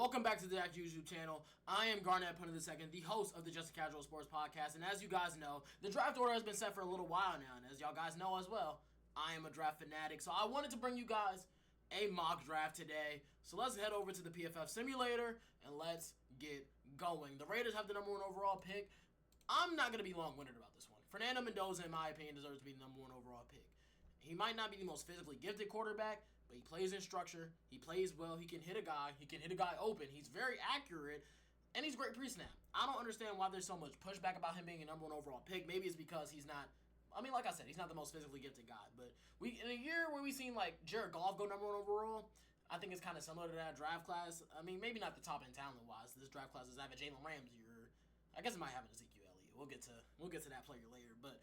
Welcome back to the Act YouTube channel. I am Garnett Punter II, the host of the Just a Casual Sports Podcast, and as you guys know, the draft order has been set for a little while now, and as y'all guys know as well, I am a draft fanatic, so I wanted to bring you guys a mock draft today. So let's head over to the PFF simulator, and let's get going. The Raiders have the number 1 overall pick. I'm not going to be long-winded about this one. Fernando Mendoza, in my opinion, deserves to be the number 1 overall pick. He might not be the most physically gifted quarterback, but he plays in structure. He plays well. He can hit a guy. He can hit a guy open. He's very accurate, and he's great pre-snap. I don't understand why there's so much pushback about him being a number 1 overall pick. Maybe it's because he's not. I mean, like I said, he's not the most physically gifted guy. But in a year where we've seen like Jared Goff go number 1 overall, I think it's kind of similar to that draft class. I mean, maybe not the top end talent-wise. This draft class does have a Jalen Ramsey, or I guess it might have an Ezekiel Elliott. We'll get to that player later, but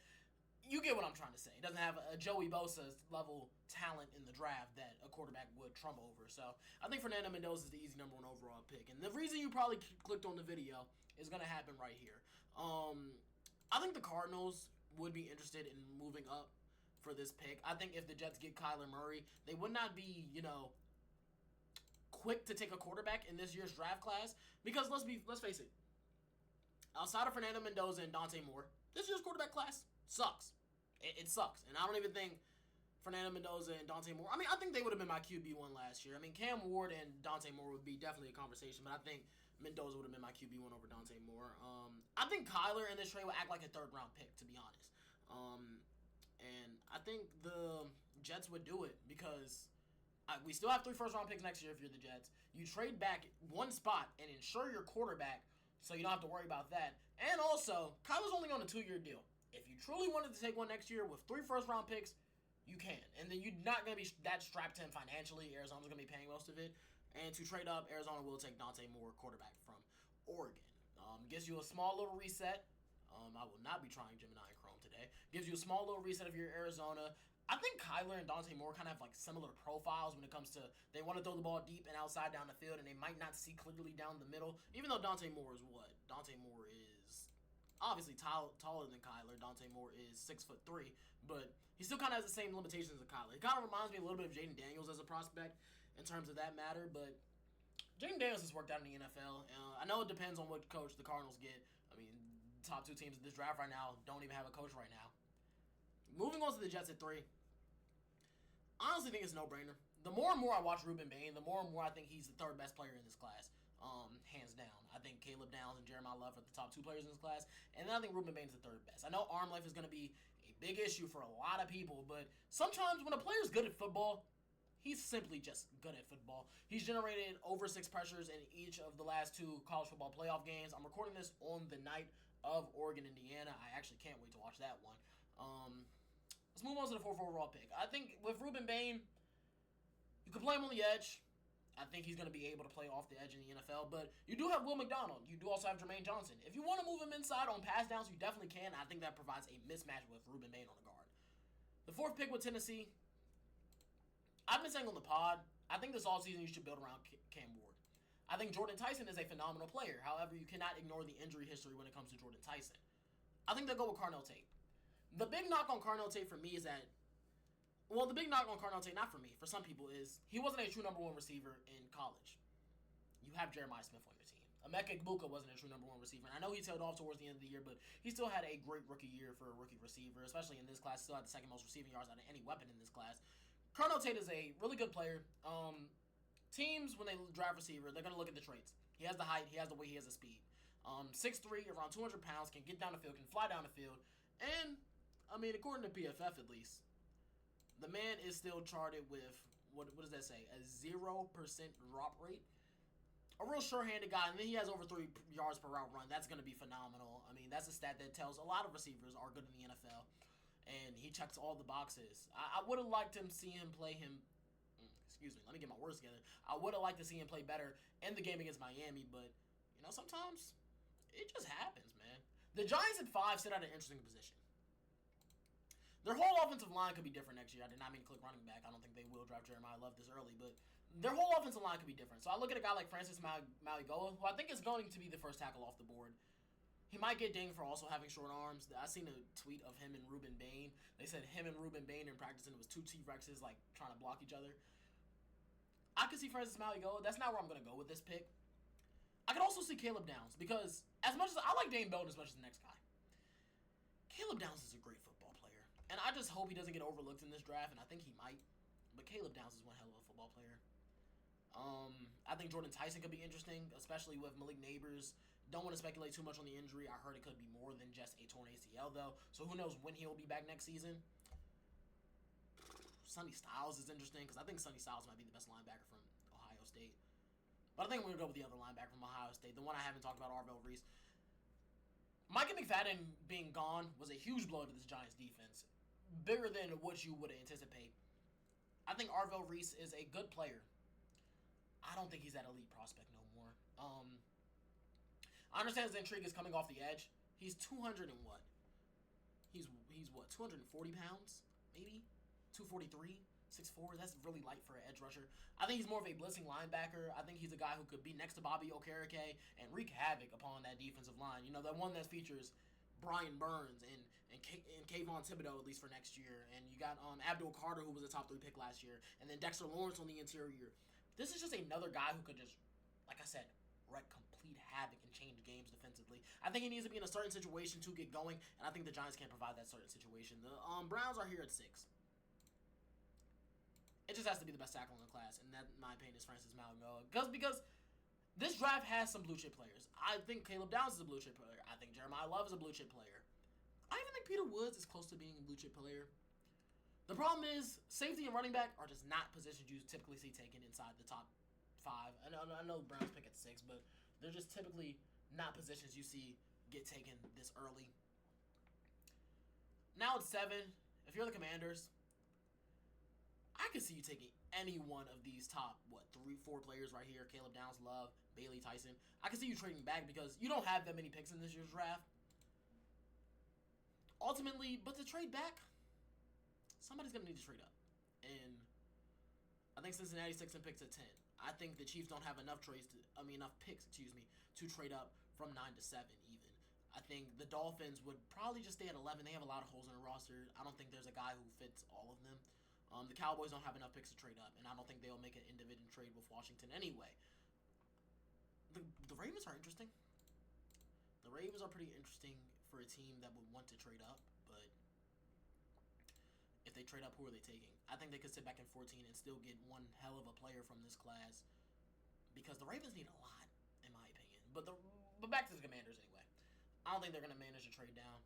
you get what I'm trying to say. It doesn't have a Joey Bosa level talent in the draft that a quarterback would trump over. So I think Fernando Mendoza is the easy number 1 overall pick. And the reason you probably clicked on the video is going to happen right here. I think the Cardinals would be interested in moving up for this pick. I think if the Jets get Kyler Murray, they would not be, quick to take a quarterback in this year's draft class. Because let's face it, outside of Fernando Mendoza and Dante Moore, this year's quarterback class sucks. It sucks. And I don't even think Fernando Mendoza and Dante Moore, I think they would have been my QB1 last year. I mean, Cam Ward and Dante Moore would be definitely a conversation, but I think Mendoza would have been my QB1 over Dante Moore. I think Kyler in this trade would act like a third-round pick, to be honest. And I think the Jets would do it because we still have 3 first-round picks next year if you're the Jets. You trade back one spot and ensure your quarterback so you don't have to worry about that. And also, Kyler's only on a 2-year deal. If you truly wanted to take one next year with 3 first-round picks, you can. And then you're not going to be that strapped to him financially. Arizona's going to be paying most of it. And to trade up, Arizona will take Dante Moore, quarterback from Oregon. Gives you a small little reset. I will not be trying Gemini and Chrome today. Gives you a small little reset if you're Arizona. I think Kyler and Dante Moore kind of have like similar profiles when it comes to they want to throw the ball deep and outside down the field, and they might not see clearly down the middle. Even though Dante Moore is what? Dante Moore is obviously taller than Kyler. Dante Moore is 6'3", but he still kind of has the same limitations as Kyler. He kind of reminds me a little bit of Jaden Daniels as a prospect in terms of that matter, but Jaden Daniels has worked out in the NFL. I know it depends on what coach the Cardinals get. I mean, top 2 teams in this draft right now don't even have a coach right now. Moving on to the Jets at 3. I honestly think it's a no-brainer. The more and more I watch Ruben Bain, the more and more I think he's the 3rd best player in this class. Hands down. I think Caleb Downs and Jeremiah Love are the top 2 players in this class, and then I think Ruben Bain's the 3rd best. I know arm life is going to be a big issue for a lot of people, but sometimes when a player's good at football, he's simply just good at football. He's generated over 6 pressures in each of the last 2 college football playoff games. I'm recording this on the night of Oregon, Indiana. I actually can't wait to watch that one. Let's move on to the 4th overall pick. I think with Ruben Bain, you can play him on the edge. I think he's going to be able to play off the edge in the NFL, but you do have Will McDonald. You do also have Jermaine Johnson. If you want to move him inside on pass downs, you definitely can. I think that provides a mismatch with Ruben Bain on the guard. The 4th pick with Tennessee, I've been saying on the pod, I think this offseason you should build around Cam Ward. I think Jordan Tyson is a phenomenal player. However, you cannot ignore the injury history when it comes to Jordan Tyson. I think they'll go with Carnell Tate. The big knock on Carnell Tate for me is that, well, the big knock on Carnell Tate, not for me, for some people, is he wasn't a true number 1 receiver in college. You have Jeremiah Smith on your team. Emeka Egbuka wasn't a true number 1 receiver. And I know he tailed off towards the end of the year, but he still had a great rookie year for a rookie receiver, especially in this class. Still had the 2nd most receiving yards out of any weapon in this class. Carnell Tate is a really good player. Teams, when they draft receiver, they're going to look at the traits. He has the height, he has the weight, he has the speed. 6'3", around 200 pounds, can get down the field, can fly down the field. And, according to PFF at least, the man is still charted with, what does that say, a 0% drop rate. A real sure-handed guy, and then he has over 3 yards per route run. That's going to be phenomenal. That's a stat that tells a lot of receivers are good in the NFL, and he checks all the boxes. I would have liked to see him play him, let me get my words together. I would have liked to see him play better in the game against Miami, but, sometimes it just happens, man. The Giants at 5 sit at an interesting position. Their whole offensive line could be different next year. I did not mean to click running back. I don't think they will draft Jeremiah Love this early, but their whole offensive line could be different. So I look at a guy like Francis Maligoa, who I think is going to be the first tackle off the board. He might get dinged for also having short arms. I seen a tweet of him and Ruben Bain. They said him and Ruben Bain in practice, and it was 2 T-Rexes trying to block each other. I could see Francis Maligoa. That's not where I'm going to go with this pick. I could also see Caleb Downs because as much as I like Dane Belton as much as the next guy, Caleb Downs is a great football player. And I just hope he doesn't get overlooked in this draft, and I think he might. But Caleb Downs is one hell of a football player. I think Jordan Tyson could be interesting, especially with Malik Neighbors. Don't want to speculate too much on the injury. I heard it could be more than just a torn ACL, though. So who knows when he'll be back next season. Sonny Styles is interesting because I think Sonny Styles might be the best linebacker from Ohio State. But I think I'm going to go with the other linebacker from Ohio State, the one I haven't talked about, Arvell Reese. Micah McFadden being gone was a huge blow to this Giants defense. Bigger than what you would anticipate. I think Arvell Reese is a good player. I don't think he's that elite prospect no more. I understand his intrigue is coming off the edge. He's 200 and what? He's what, 240 pounds? Maybe? 243? 6'4"? That's really light for an edge rusher. I think he's more of a blitzing linebacker. I think he's a guy who could be next to Bobby Okereke and wreak havoc upon that defensive line. You know, the one that features Brian Burns and Kayvon Thibodeau, at least for next year. And you got Abdul Carter, who was a top 3 pick last year. And then Dexter Lawrence on the interior. This is just another guy who could just, like I said, wreak complete havoc and change games defensively. I think he needs to be in a certain situation to get going, and I think the Giants can't provide that certain situation. The Browns are here at 6. It just has to be the best tackle in the class, and that, in my opinion, is Francis Mauigoa. Because this draft has some blue chip players. I think Caleb Downs is a blue chip player. I think Jeremiah Love is a blue chip player. I even think Peter Woods is close to being a blue chip player. The problem is, safety and running back are just not positions you typically see taken inside the top 5. I know the Browns pick at 6, but they're just typically not positions you see get taken this early. Now it's 7. If you're the Commanders, I could see you taking any one of these top, 3-4 players right here. Caleb Downs, Love, Bailey, Tyson. I can see you trading back because you don't have that many picks in this year's draft. Ultimately, but to trade back, somebody's going to need to trade up. And I think Cincinnati sticks and picks at 10. I think the Chiefs don't have enough picks, to trade up from 9 to 7 even. I think the Dolphins would probably just stay at 11. They have a lot of holes in their roster. I don't think there's a guy who fits all of them. The Cowboys don't have enough picks to trade up, and I don't think they'll make an individual trade with Washington anyway. The Ravens are interesting. The Ravens are pretty interesting for a team that would want to trade up, but if they trade up, who are they taking? I think they could sit back in 14 and still get one hell of a player from this class because the Ravens need a lot, in my opinion. But back to the Commanders anyway. I don't think they're going to manage to trade down.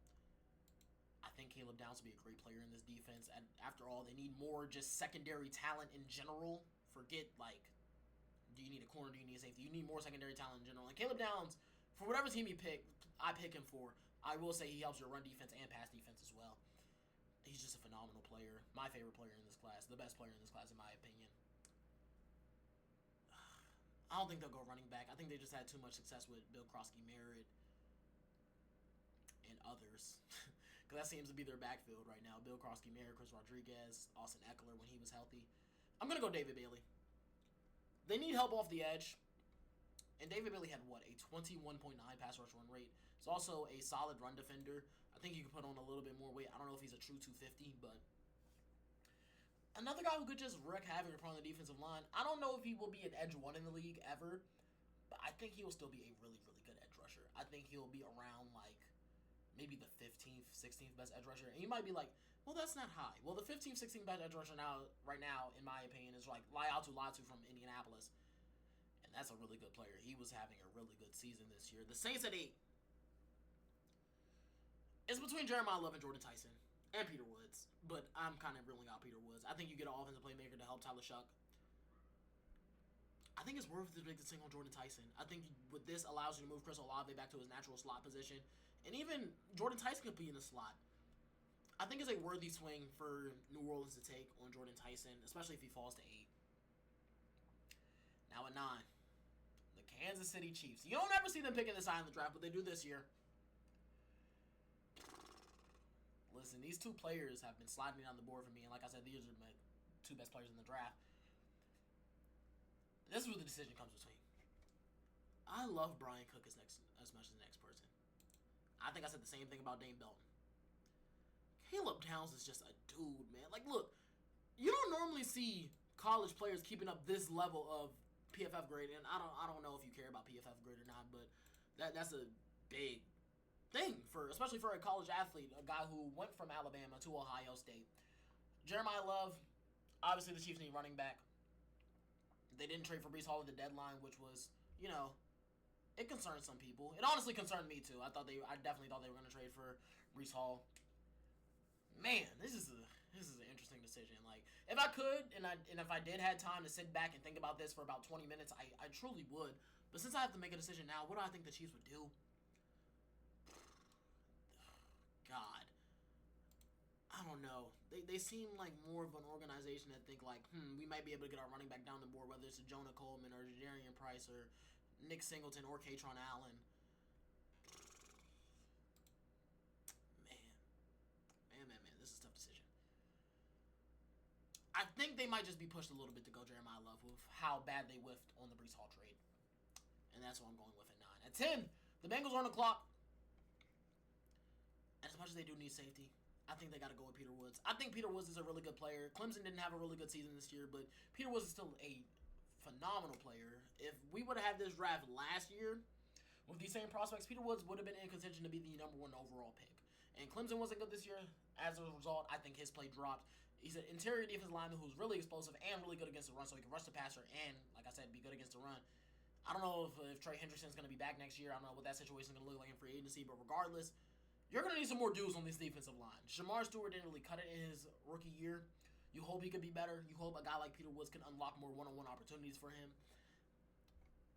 I think Caleb Downs will be a great player in this defense. And after all, they need more just secondary talent in general. Forget, do you need a corner? Do you need a safety? You need more secondary talent in general. And Caleb Downs, for whatever team I pick him for, I will say he helps your run defense and pass defense as well. He's just a phenomenal player. My favorite player in this class. The best player in this class, in my opinion. I don't think they'll go running back. I think they just had too much success with Bill Krosky-Merritt and others. Because that seems to be their backfield right now. Bill Krosky-Merritt, Chris Rodriguez, Austin Eckler when he was healthy. I'm going to go David Bailey. They need help off the edge. And David Bailey had, a 21.9 pass rush run rate. He's also a solid run defender. I think he could put on a little bit more weight. I don't know if he's a true 250, but another guy who could just wreak havoc upon the defensive line. I don't know if he will be an edge 1 in the league ever, but I think he will still be a really, really good edge rusher. I think he'll be around, maybe the 15th, 16th best edge rusher. And you might be like, well, that's not high. Well, the 15th, 16th best edge rusher right now, in my opinion, is Laiatu Latu from Indianapolis. And that's a really good player. He was having a really good season this year. The Saints at 8. It's between Jeremiah Love and Jordan Tyson and Peter Woods, but I'm kind of ruling out Peter Woods. I think you get an offensive playmaker to help Tyler Shuck. I think it's worth the big thing on Jordan Tyson. I think with this allows you to move Chris Olave back to his natural slot position, and even Jordan Tyson could be in the slot. I think it's a worthy swing for New Orleans to take on Jordan Tyson, especially if he falls to 8. Now at 9, the Kansas City Chiefs. You don't ever see them picking this high in the draft, but they do this year. Listen, these 2 players have been sliding down the board for me, and like I said, these are my 2 best players in the draft. This is where the decision comes between. I love Brian Cook as much as the next person. I think I said the same thing about Dane Belton. Caleb Downs is just a dude, man. Look, you don't normally see college players keeping up this level of PFF grade, and I don't know if you care about PFF PFF grade or not, but that's a big thing especially for a college athlete, a guy who went from Alabama to Ohio State. Jeremiah Love, obviously the Chiefs need running back. They didn't trade for Breece Hall at the deadline, which was, it concerned some people. It honestly concerned me too. I definitely thought they were going to trade for Breece Hall. Man, this is an interesting decision. Like, if I could, and if I did have time to sit back and think about this for about 20 minutes, I truly would. But since I have to make a decision now, what do I think the Chiefs would do? God. I don't know. They seem like more of an organization that think like, we might be able to get our running back down the board, whether it's a Jonah Coleman or Jadarian Price or Nick Singleton or Katron Allen. Man, this is a tough decision. I think they might just be pushed a little bit to go Jeremiah Love with how bad they whiffed on the Breece Hall trade. And that's what I'm going with at 9. At 10, the Bengals are on the clock. And as much as they do need safety, I think they got to go with Peter Woods. I think Peter Woods is a really good player. Clemson didn't have a really good season this year, but Peter Woods is still a phenomenal player. If we would have had this draft last year with these same prospects, Peter Woods would have been in contention to be the number 1 overall pick. And Clemson wasn't good this year. As a result, I think his play dropped. He's an interior defensive lineman who's really explosive and really good against the run, so he can rush the passer and, like I said, be good against the run. I don't know if Trey Hendrickson's going to be back next year. I don't know what that situation is going to look like in free agency, but regardless, you're going to need some more dudes on this defensive line. Shamar Stewart didn't really cut it in his rookie year. You hope he could be better. You hope a guy like Peter Woods can unlock more one-on-one opportunities for him.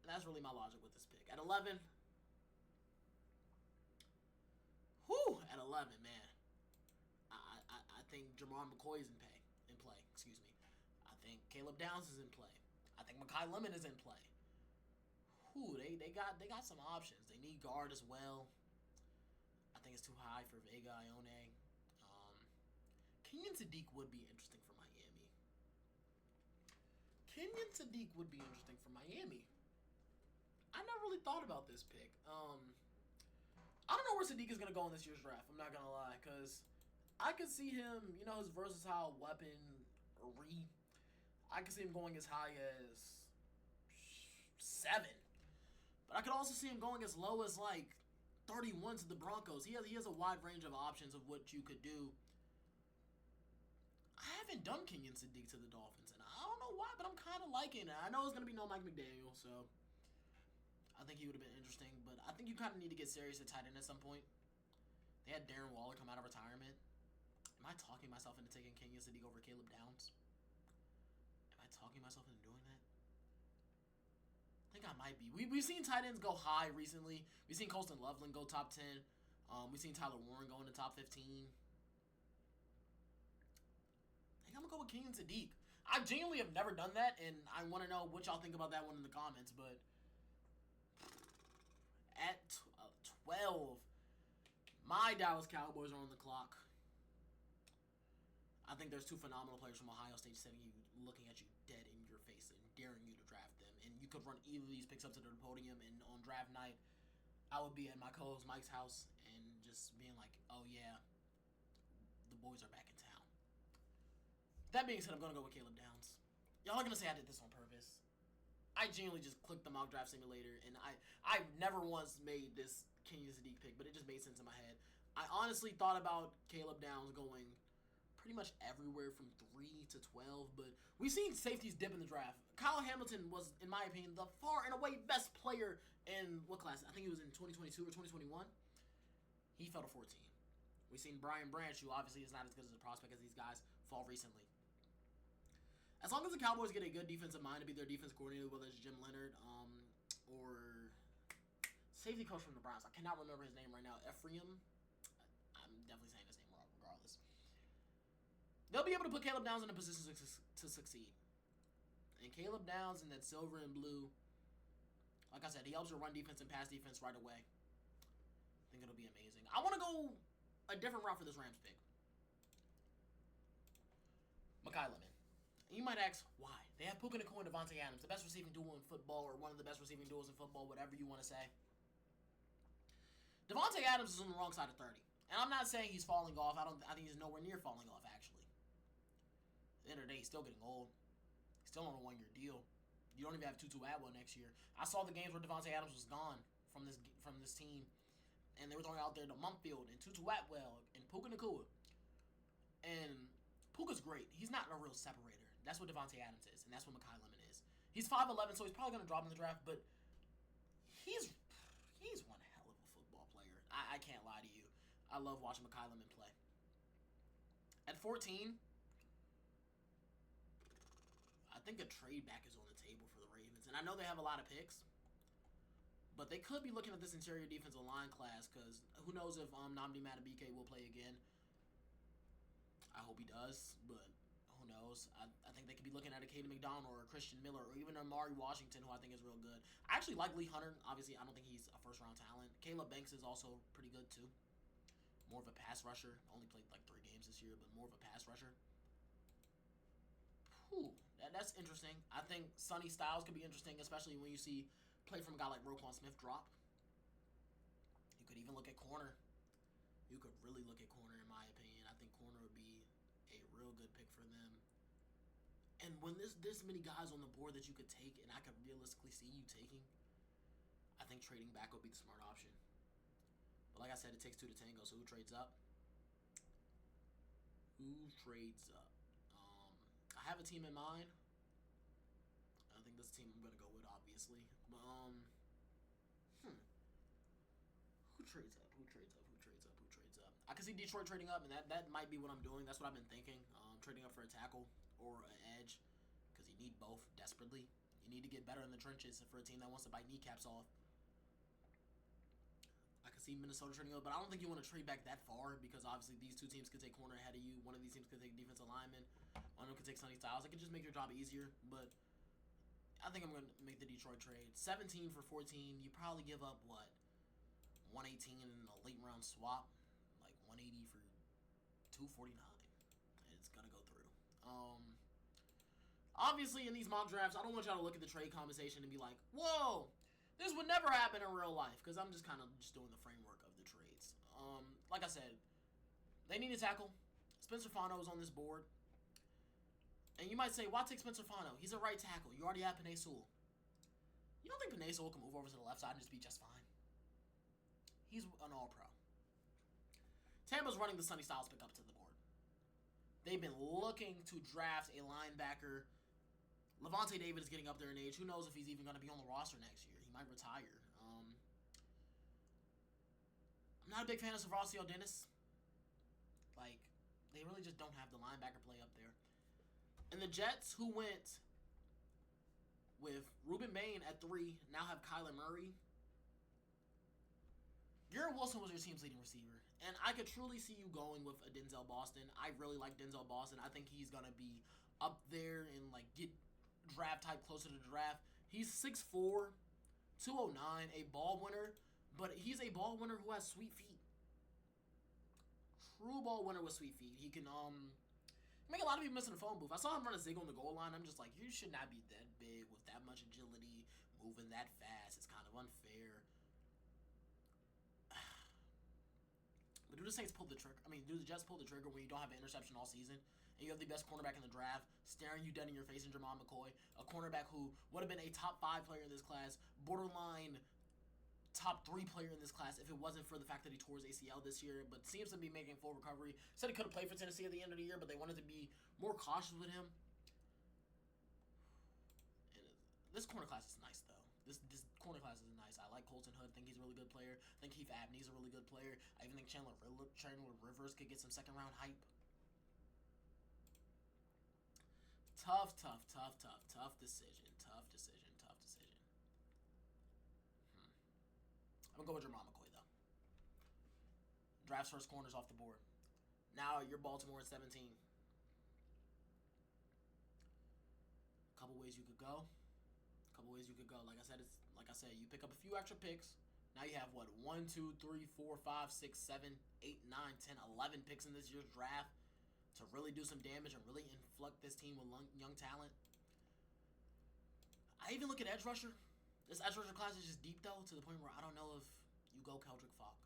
And that's really my logic with this pick. At 11, at 11, man. I think Jamar McCoy is in play. I think Caleb Downs is in play. I think Mekhi Lemon is in play. They got some options. They need guard as well. I think it's too high for Vega Ione. Kenyon Sadiq would be interesting for Miami. I never really thought about this pick. I don't know where Sadiq is going to go in this year's draft. I'm not going to lie, because I could see him, his versatile weapon, I could see him going as high as 7. But I could also see him going as low as, 31 to the Broncos. He has a wide range of options of what you could do. I haven't done Kenyon Sadiq to the Dolphins, and I don't know why, but I'm kind of liking it. I know it's going to be no Mike McDaniel, so I think he would have been interesting, but I think you kind of need to get serious at tight end at some point. They had Darren Waller come out of retirement. Am I talking myself into taking Kenyon Sadiq over Caleb Downs? Am I talking myself into doing that? I think I might be. We've seen tight ends go high recently. We've seen Colston Loveland go top 10. We've seen Tyler Warren go in the top 15. I think I'm going to go with Kenyon Sadiq. I genuinely have never done that, and I want to know what y'all think about that one in the comments, but at 12, my Dallas Cowboys are on the clock. I think there's 2 phenomenal players from Ohio State looking at you dead in your face and daring you to draft them. And you could run either of these picks up to the podium, and on draft night, I would be at my co-host Mike's house and just being like, oh yeah, the boys are back in town. That being said, I'm going to go with Caleb Downs. Y'all are going to say I did this on purpose. I genuinely just clicked the mock draft simulator, and I never once made this Kenyon Sadiq pick, but it just made sense in my head. I honestly thought about Caleb Downs going pretty much everywhere from 3 to 12, but we've seen safeties dip in the draft. Kyle Hamilton was, in my opinion, the far and away best player in what class? I think he was in 2022 or 2021. He fell to 14. We've seen Brian Branch, who obviously is not as good as a prospect as these guys, fall recently. As long as the Cowboys get a good defensive mind to be their defense coordinator, whether it's Jim Leonard or safety coach from the Browns. I cannot remember his name right now. Ephraim. I'm definitely saying his name wrong regardless. They'll be able to put Caleb Downs in a position to succeed. And Caleb Downs in that silver and blue, like I said, he helps your run defense and pass defense right away. I think it'll be amazing. I want to go a different route for this Rams pick. Mekhi Lemon. And you might ask, why? They have Puka Nacua and Devontae Adams, the best receiving duo in football, or one of the best receiving duos in football, whatever you want to say. Devontae Adams is on the wrong side of 30. And I'm not saying he's falling off. I think he's nowhere near falling off, actually. At the end of the day, he's still getting old. He's still on a 1-year deal. You don't even have Tutu Atwell next year. I saw the games where Devontae Adams was gone from this team, and they were throwing out there to Mumfield and Tutu Atwell and Puka Nacua. And Puka's great. He's not a real separator. That's what Devontae Adams is, and that's what Mekhi Lemon is. He's 5'11", so he's probably going to drop in the draft, but he's one hell of a football player. I can't lie to you. I love watching Mekhi Lemon play. At 14, I think a trade back is on the table for the Ravens. And I know they have a lot of picks, but they could be looking at this interior defensive line class because who knows if Nnamdi Madubuike will play again. I hope he does, but who knows? I think they could be looking at a Caden McDonald or a Christian Miller or even Amari Washington, who I think is real good. I actually like Lee Hunter. Obviously, I don't think he's a first-round talent. Caleb Banks is also pretty good, too. More of a pass rusher. Only played like 3 games this year, but more of a pass rusher. Whew, that's interesting. I think Sonny Styles could be interesting, especially when you see play from a guy like Roquan Smith drop. You could even look at corner. You could really look at corner, in my opinion. I think corner would be a real good pick for them. And when there's this many guys on the board that you could take, and I could realistically see you taking, I think trading back would be the smart option. But like I said, it takes 2 to tango, so who trades up? Who trades up? I have a team in mind. I think this team I'm going to go with, obviously. But, who trades up? Who trades up? Who trades up? Who trades up? I can see Detroit trading up, and that might be what I'm doing. That's what I've been thinking. Trading up for a tackle or an edge, because you need both desperately. You need to get better in the trenches for a team that wants to bite kneecaps off. I can see Minnesota trading up, but I don't think you want to trade back that far because obviously these 2 teams could take corner ahead of you. One of these teams could take defensive lineman. One of them could take Sonny Styles. It could just make your job easier, but I think I'm going to make the Detroit trade. 17 for 14. You probably give up, what, 118 in a late round swap? Like 180 for 249. It's going to go through. Obviously, in these mock drafts, I don't want y'all to look at the trade conversation and be like, whoa, this would never happen in real life, because I'm just kind of just doing the framework of the trades. Like I said, they need a tackle. Spencer Fano is on this board. And you might say, why take Spencer Fano? He's a right tackle. You already have Penei Sewell. You don't think Penei Sewell can move over to the left side and just be just fine? He's an all-pro. Tampa's running the Sonny Styles pick up to the board. They've been looking to draft a linebacker. Levante David is getting up there in age. Who knows if he's even going to be on the roster next year? He might retire. I'm not a big fan of Savasio Dennis. Like, they really just don't have the linebacker play up there. And the Jets, who went with Ruben Bain at 3, now have Kyler Murray. Garrett Wilson was your team's leading receiver. And I could truly see you going with a Denzel Boston. I really like Denzel Boston. I think he's going to be up there and, like, get draft type closer to the draft. He's 6'4", 209, a ball winner. But he's a ball winner who has sweet feet. True ball winner with sweet feet. He can, make a lot of people miss in the phone booth. I saw him run a zig on the goal line. I'm just like, you should not be that big with that much agility, moving that fast. It's kind of unfair. But do the Saints pull the trigger? I mean, do the Jets pull the trigger when you don't have an interception all season? And you have the best cornerback in the draft staring you dead in your face in Jermon McCoy, a cornerback who would have been a top 5 player in this class, borderline top 3 player in this class if it wasn't for the fact that he tore his ACL this year, but seems to be making full recovery. Said he could have played for Tennessee at the end of the year, but they wanted to be more cautious with him. And this corner class is nice, though. This corner class is nice. I like Colton Hood. I think he's a really good player. I think Keith Abney's a really good player. I even think Chandler Rivers could get some second-round hype. Tough decision. Tough decision. I'm going to go with Jermon McCoy, though. Drafts first corners off the board. Now you're Baltimore at 17. Couple ways you could go. Like I said, you pick up a few extra picks. Now you have, 1, 2, 3, 4, 5, 6, 7, 8, 9, 10, 11 picks in this year's draft to really do some damage and really influx this team with young talent. I even look at edge rusher. This edge rusher class is just deep, though, to the point where I don't know if you go Keldrick Falk.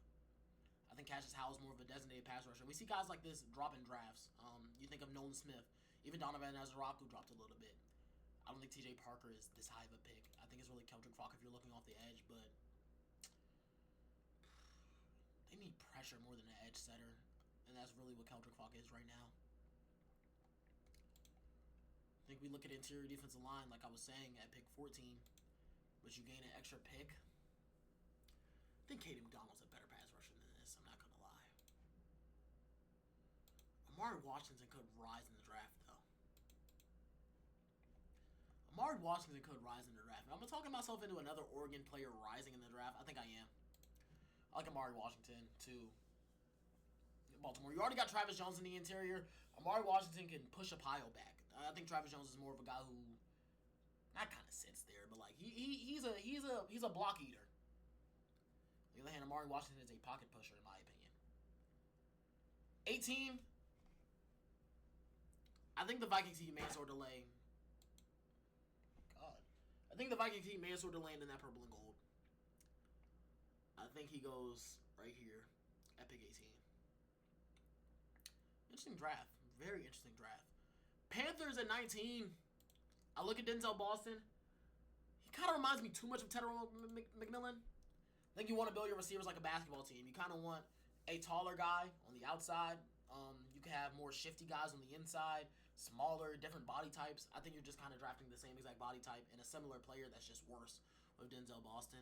I think Cassius Howell is more of a designated pass rusher. We see guys like this drop in drafts. You think of Nolan Smith. Even Donovan Azaraku dropped a little bit. I don't think TJ Parker is this high of a pick. I think it's really Keldrick Falk if you're looking off the edge, but they need pressure more than an edge setter, and that's really what Keldrick Falk is right now. I think we look at interior defensive line, like I was saying, at pick 14, but you gain an extra pick. I think Katie McDonald's a better pass rusher than this, I'm not going to lie. Amari Washington could rise in the draft, though. Amari Washington could rise in the draft. I'm talking myself into another Oregon player rising in the draft. I think I am. I like Amari Washington to Baltimore. You already got Travis Jones in the interior. Amari Washington can push a pile back. I think Travis Jones is more of a guy who not kind of sits there, but like he's a block eater. On the other hand, Amari Washington is a pocket pusher, in my opinion. 18. I think the Vikings team may sort of delay. God. I think the Vikings team may sort of land in that purple and gold. I think he goes right here at pick 18. Interesting draft. Very interesting draft. Panthers at 19. I look at Denzel Boston. He kind of reminds me too much of Tedder McMillan. I think you want to build your receivers like a basketball team. You kind of want a taller guy on the outside. You can have more shifty guys on the inside, smaller, different body types. I think you're just kind of drafting the same exact body type in a similar player that's just worse with Denzel Boston.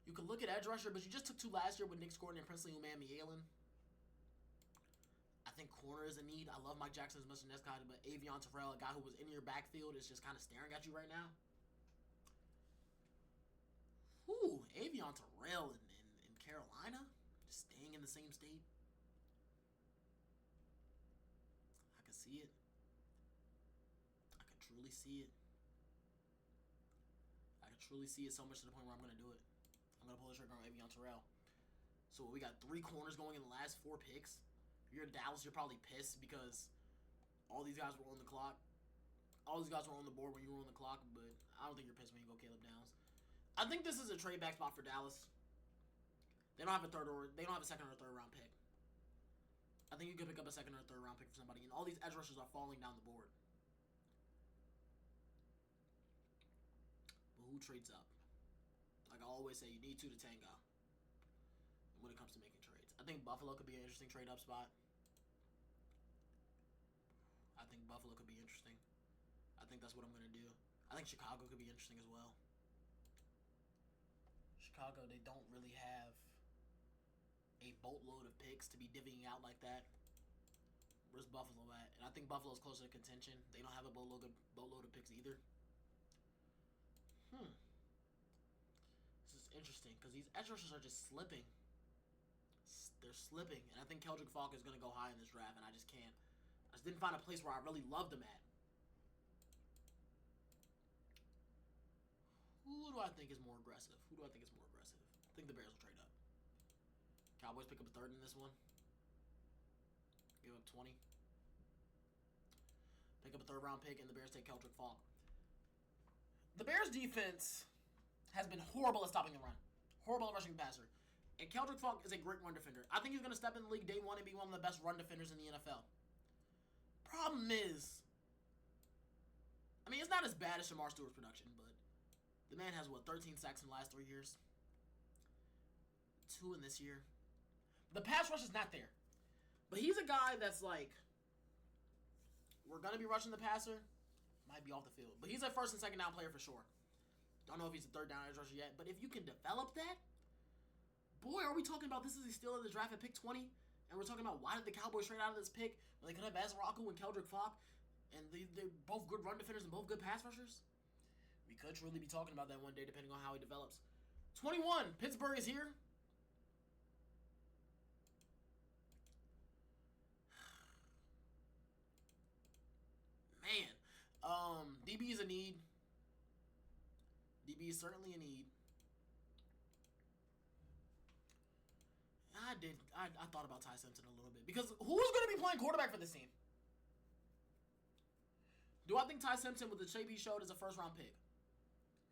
You could look at edge rusher, but you just took two last year with Nick Gordon and Princely Umanmielen. I think corner is a need. I love Mike Jackson as much as this guy, but Avion Terrell, a guy who was in your backfield, is just kind of staring at you right now. Ooh, Avion Terrell in Carolina, just staying in the same state. I can see it. I can truly see it. I can truly see it so much to the point where I'm going to do it. I'm going to pull the trigger on Avion Terrell. So we got 3 corners going in the last 4 picks. If you're Dallas, you're probably pissed because all these guys were on the clock. All these guys were on the board when you were on the clock, but I don't think you're pissed when you go Caleb Downs. I think this is a trade back spot for Dallas. They don't have a second or third round pick. I think you could pick up a second or third round pick for somebody, and all these edge rushers are falling down the board. But who trades up? Like I always say, you need 2 to tango when it comes to making trades. I think Buffalo could be an interesting trade up spot. I think Buffalo could be interesting. I think that's what I'm going to do. I think Chicago could be interesting as well. Chicago, they don't really have a boatload of picks to be divvying out like that. Where's Buffalo at? And I think Buffalo's closer to contention. They don't have a boatload of picks either. This is interesting because these edge rushers are just slipping. They're slipping, and I think Keldrick Falk is going to go high in this draft, and I just can't. I just didn't find a place where I really loved him at. Who do I think is more aggressive? I think the Bears will trade up. Cowboys pick up a third in this one. Give up 20. Pick up a third round pick, and the Bears take Keldrick Falk. The Bears defense has been horrible at stopping the run. Horrible at rushing the passer. And Keldrick Falk is a great run defender. I think he's going to step in the league day one and be one of the best run defenders in the NFL. Problem is, I mean, it's not as bad as Shamar Stewart's production, but the man has, 13 sacks in the last 3 years? 2 in this year. The pass rush is not there. But he's a guy that's like, we're going to be rushing the passer. Might be off the field. But he's a first and second down player for sure. Don't know if he's a third down edge rusher yet. But if you can develop that, boy, are we talking about this is still in the draft at pick 20? And we're talking about why did the Cowboys trade out of this pick when they could have Azaraku and Keldrick Falk? And they're both good run defenders and both good pass rushers? We could truly be talking about that one day depending on how he develops. 21. Pittsburgh is here. Man. DB is a need. DB is certainly a need. I thought about Ty Simpson a little bit. Because who's going to be playing quarterback for this team? Do I think Ty Simpson with the shape he showed is a first-round pick?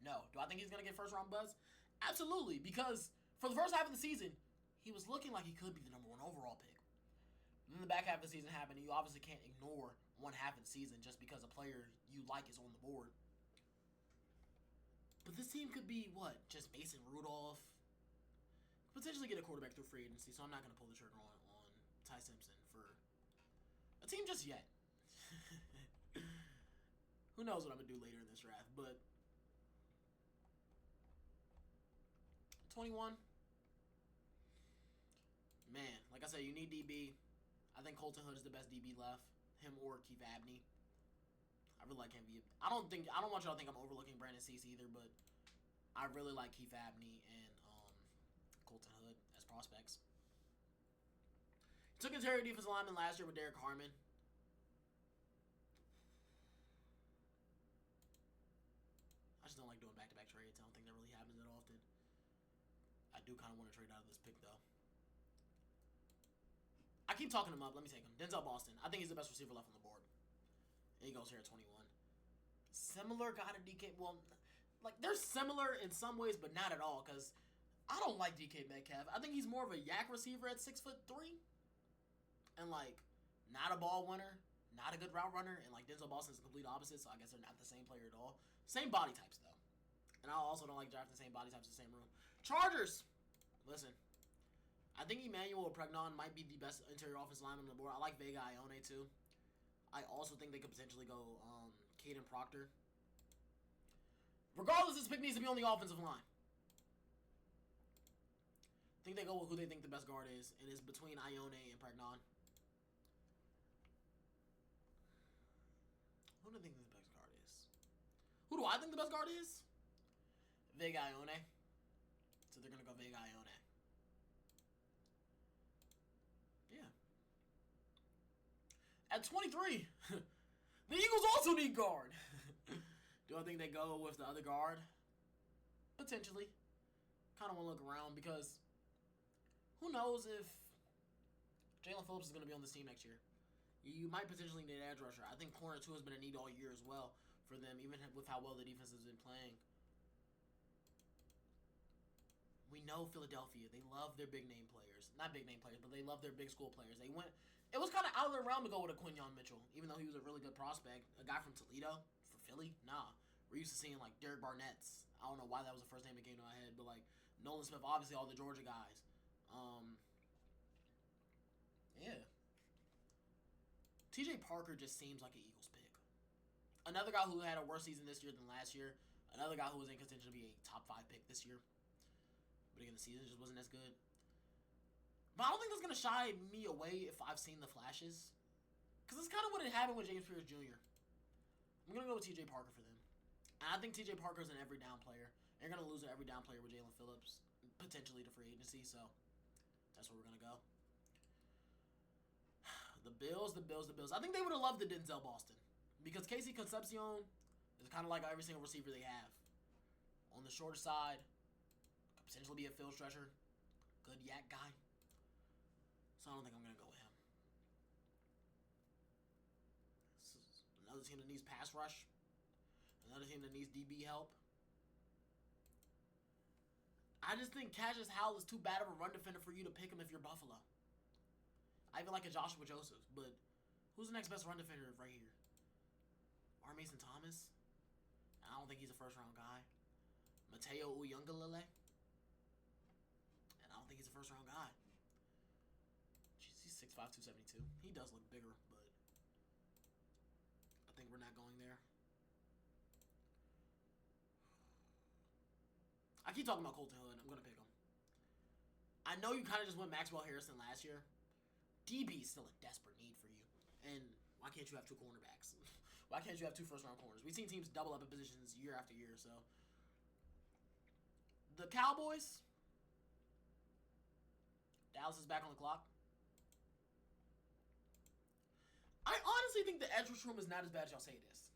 No. Do I think he's going to get first-round buzz? Absolutely. Because for the first half of the season, he was looking like he could be the number 1 overall pick. And then the back half of the season happened, and you obviously can't ignore one half of the season just because a player you like is on the board. But this team could be what? Just Mason Rudolph. Potentially get a quarterback through free agency, so I'm not going to pull the trigger on Ty Simpson for a team just yet. Who knows what I'm going to do later in this draft, but 21. Man, like I said, you need DB. I think Colton Hood is the best DB left. Him or Keith Abney. I really like him. I don't want y'all to think I'm overlooking Brandon Cease either, but I really like Keith Abney and Colton Hood as prospects. He took interior defensive lineman last year with Derek Harmon. I just don't like doing back-to-back trades. I don't think that really happens that often. I do kind of want to trade out of this pick, though. I keep talking him up. Let me take him. Denzel Boston. I think he's the best receiver left on the board. And he goes here at 21. Similar guy to DK. Well, like, they're similar in some ways, but not at all, because I don't like DK Metcalf. I think he's more of a yak receiver at 6'3", and like not a ball winner, not a good route runner, and like Denzel Boston's the complete opposite. So I guess they're not the same player at all. Same body types though, and I also don't like drafting the same body types in the same room. Chargers, listen, I think Emmanuel Pregnon might be the best interior offensive lineman on the board. I like Vega Ione too. I also think they could potentially go Caden Proctor. Regardless, this pick needs to be on the offensive line. I think they go with who they think the best guard is, and it's between Ione and Pregnon. Who do I think the best guard is? Who do I think the best guard is? Vega Ione. So they're going to go Vega Ione. Yeah. At 23, the Eagles also need guard. Do I think they go with the other guard? Potentially. Kind of want to look around because who knows if Jalen Phillips is going to be on this team next year. You might potentially need an edge rusher. I think corner 2 has been a need all year as well for them, even with how well the defense has been playing. We know Philadelphia. They love their big name players. Not big name players, but they love their big school players. They went. It was kind of out of their realm to go with a Quinyon Mitchell, even though he was a really good prospect. A guy from Toledo for Philly? Nah. We're used to seeing like Derek Barnett's. I don't know why that was the first name that came to my head, but like Nolan Smith, obviously all the Georgia guys. Yeah. TJ Parker just seems like an Eagles pick. Another guy who had a worse season this year than last year. Another guy who was in contention to be a top 5 pick this year. But again, the season just wasn't as good. But I don't think that's going to shy me away if I've seen the flashes. Because that's kind of what had happened with James Pierce Jr. I'm going to go with TJ Parker for them. And I think TJ Parker is an every down player. They're going to lose an every down player with Jalen Phillips, potentially to free agency. So that's where we're going to go. The Bills. I think they would have loved the Denzel Boston. Because Casey Concepcion is kind of like every single receiver they have. On the shorter side, could potentially be a field stretcher. Good yak guy. So I don't think I'm going to go with him. This is another team that needs pass rush. Another team that needs DB help. I just think Cassius Howell is too bad of a run defender for you to pick him if you're Buffalo. I even like a Joshua Joseph, but who's the next best run defender right here? R. Mason Thomas? I don't think he's a first-round guy. Mateo Uyunglele? And I don't think he's a first-round guy. Jeez, he's 6'5", 272. He does look bigger, but I think we're not going there. I keep talking about Colton Hood. I'm going to pick him. I know you kind of just went Maxwell Harrison last year. DB is still a desperate need for you. And why can't you have 2 cornerbacks? Why can't you have 2 first-round corners? We've seen teams double up in positions year after year, so. The Cowboys. Dallas is back on the clock. I honestly think the edge rush room is not as bad as y'all say it is.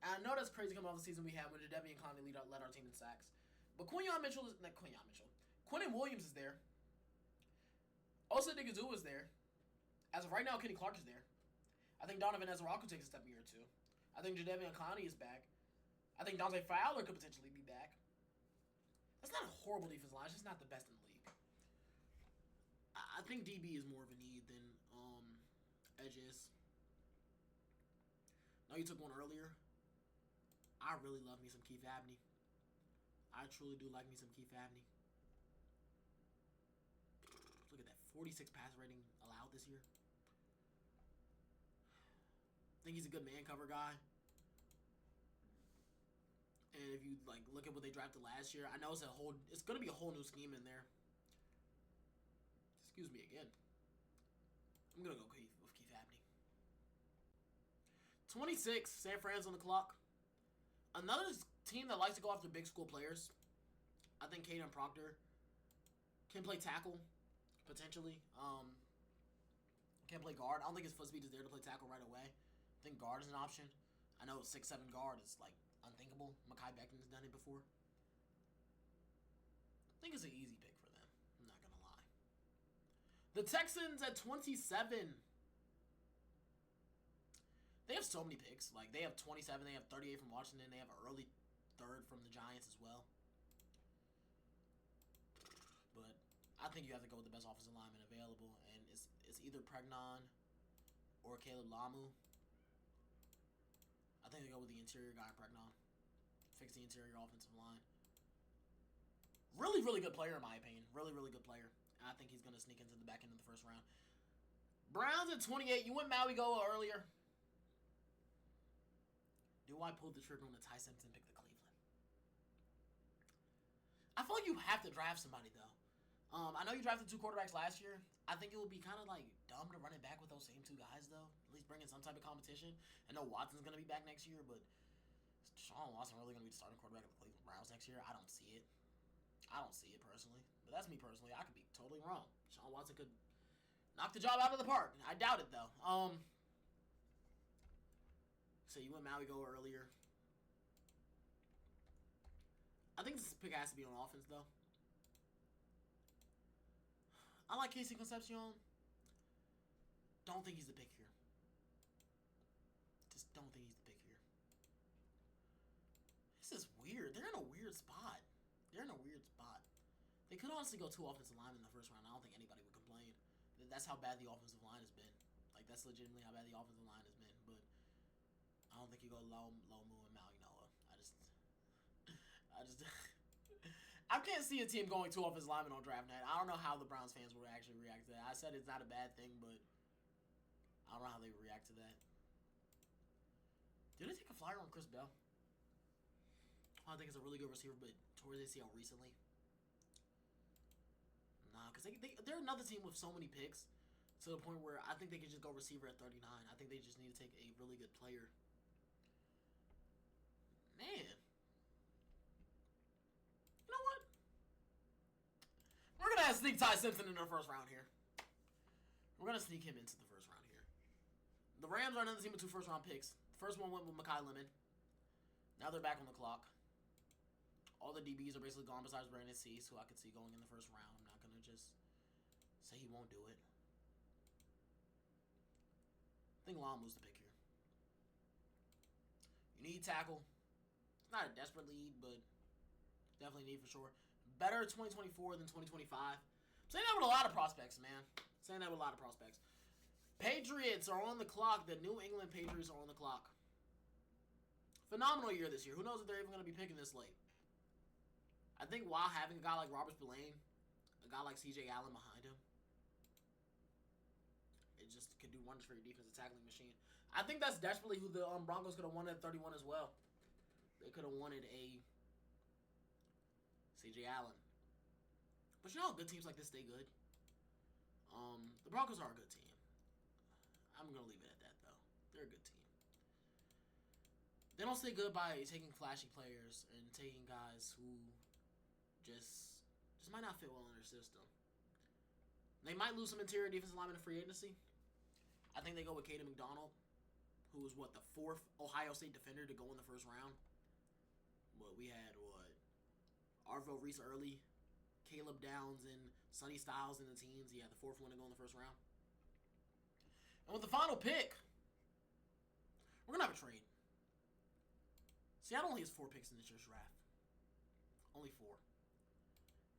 And I know that's crazy coming off the season we had when Jadeveon Clowney led our team in sacks. But Quinyon Mitchell is not Quinyon Mitchell. Quinnen Williams is there. Osa Digazoo is there. As of right now, Kenny Clark is there. I think Donovan Ezra-Could take a step year or 2. I think Jadeveon Clowney is back. I think Dante Fowler could potentially be back. That's not a horrible defensive line. It's just not the best in the league. I think DB is more of a need than edge is. know you took one earlier. I really love me some Keith Abney. I truly do like me some Keith Abney. Look at that, 46 pass rating allowed this year. I think he's a good man cover guy. And if you like look at what they drafted last year, I know it's gonna be a whole new scheme in there. Excuse me again. I'm gonna go with Keith Abney. 26, San Fran's on the clock. Another team that likes to go after big school players. I think Caden Proctor can play tackle, potentially. Can play guard. I don't think his foot speed is there to play tackle right away. I think guard is an option. I know 6'7" guard is like unthinkable. Mekhi Becton's done it before. I think it's an easy pick for them. I'm not gonna lie. The Texans at 27. They have so many picks. Like, they have 27. They have 38 from Washington. They have an early third from the Giants as well. But I think you have to go with the best offensive lineman available. And it's either Pregnon or Caleb Lamu. I think they go with the interior guy, Pregnon. Fix the interior offensive line. Really, really good player in my opinion. Really, really good player. And I think he's going to sneak into the back end of the first round. Browns at 28. You went Maui Goa earlier. Do I pull the trigger on the Ty Simpson pick the Cleveland? I feel like you have to draft somebody, though. I know you drafted 2 quarterbacks last year. I think it would be kind of like dumb to run it back with those same 2 guys, though. At least bring in some type of competition. I know Watson's going to be back next year, but is Deshaun Watson really going to be the starting quarterback of the Cleveland Browns next year? I don't see it. I don't see it personally. But that's me personally. I could be totally wrong. Deshaun Watson could knock the job out of the park. I doubt it, though. So you went Maui Goa earlier. I think this pick has to be on offense, though. I like Casey Concepcion. Don't think he's the pick here. Just don't think he's the pick here. This is weird. They're in a weird spot. They could honestly go 2 offensive linemen in the first round. I don't think anybody would complain. That's how bad the offensive line has been. Like, that's legitimately how bad the offensive line has been. But I don't think you go Lomu and Maui Noah. I can't see a team going 2 offensive linemen on draft night. I don't know how the Browns fans would actually react to that. I said it's not a bad thing, but I don't know how they would react to that. Did they take a flyer on Chris Bell? I think it's a really good receiver, but towards ACL recently. Nah, because they're another team with so many picks to the point where I think they could just go receiver at 39. I think they just need to take a really good player. Man. You know what? We're going to sneak Ty Simpson in the first round here. We're going to sneak him into the first round here. The Rams are another team with 2 first-round picks. The first one went with Mekhi Lemon. Now they're back on the clock. All the DBs are basically gone besides Brandon Cease, who I could see going in the first round. I'm not going to just say he won't do it. I think Lamu's the pick here. You need tackle. It's not a desperate lead, but definitely need for sure. Better 2024 than 2025. I'm saying that with a lot of prospects, man. Patriots are on the clock. The New England Patriots are on the clock. Phenomenal year this year. Who knows if they're even going to be picking this late? I think while having a guy like Robert Spillane, a guy like C.J. Allen behind him, it just could do wonders for your defensive tackling machine. I think that's desperately who the Broncos could have wanted at 31 as well. They could have wanted a C.J. Allen. But you know how good teams like this stay good? The Broncos are a good team. I'm going to leave it at that, though. They're a good team. They don't stay good by taking flashy players and taking guys who just might not fit well in their system. They might lose some interior defensive linemen in free agency. I think they go with Caden McDonald, who was, the 4th Ohio State defender to go in the first round. But we had, Arvell Reese early, Caleb Downs, and Sonny Styles in the teams. He had the 4th one to go in the first round. And with the final pick, we're going to have a trade. Seattle only has 4 picks in this year's draft. Only 4.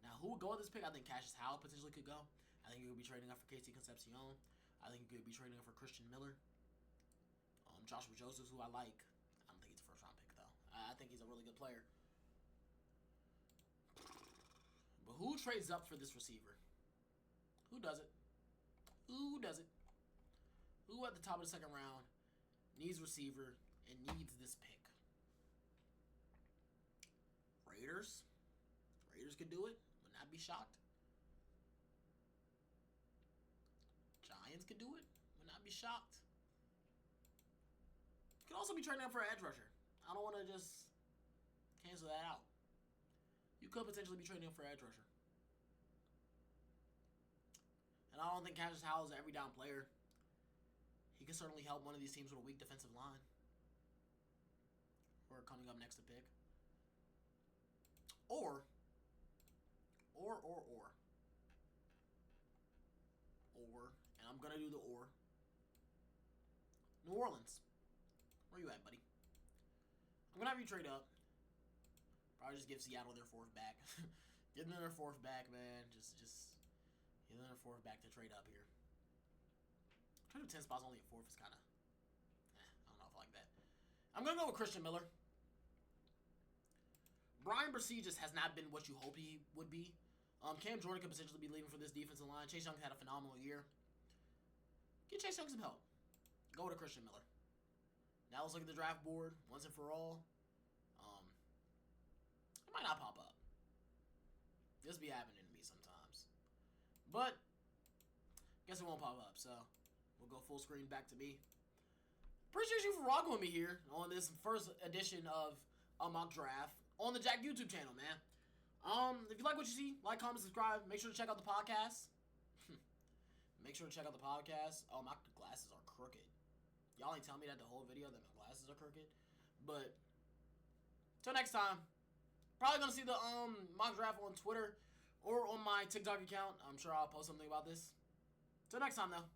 Now, who would go with this pick? I think Cassius Howell potentially could go. I think he could be trading up for Casey Concepcion. I think he could be trading up for Christian Miller. Joshua Joseph, who I like. I don't think he's a first round pick though. I think he's a really good player. But who trades up for this receiver? Who does it? Who does it? Who at the top of the second round needs receiver and needs this pick? Raiders. Raiders could do it. Would not be shocked. Giants could do it. Would not be shocked. Could also be trading up for an edge rusher. I don't want to just cancel that out. You could potentially be trading up for an edge rusher. And I don't think Cassius Howell is an every down player. He can certainly help one of these teams with a weak defensive line. Or coming up next to pick. Or. And I'm going to do the or. New Orleans. Where you at, buddy? I'm going to have you trade up. Probably just give Seattle their fourth back. Give them their fourth back, man. Just give them their fourth back to trade up here. Trade up 10 spots only at fourth is kind of... I don't know if I like that. I'm going to go with Christian Miller. Brian Bresee just has not been what you hope he would be. Cam Jordan could potentially be leaving for this defensive line. Chase Young had a phenomenal year. Get Chase Young some help. Go to Christian Miller. Now let's look at the draft board once and for all. It might not pop up. This be happening to me sometimes. But, guess it won't pop up, so we'll go full screen back to me. Appreciate you for rocking with me here on this first edition of a mock draft on the Jack YouTube channel, man. If you like what you see, like, comment, subscribe. Make sure to check out the podcast. Make sure to check out the podcast. Oh, my glasses are crooked. Y'all ain't telling me that the whole video that my glasses are crooked. But, till next time. Probably gonna see the mock draft on Twitter or on my TikTok account. I'm sure I'll post something about this. Till next time, though.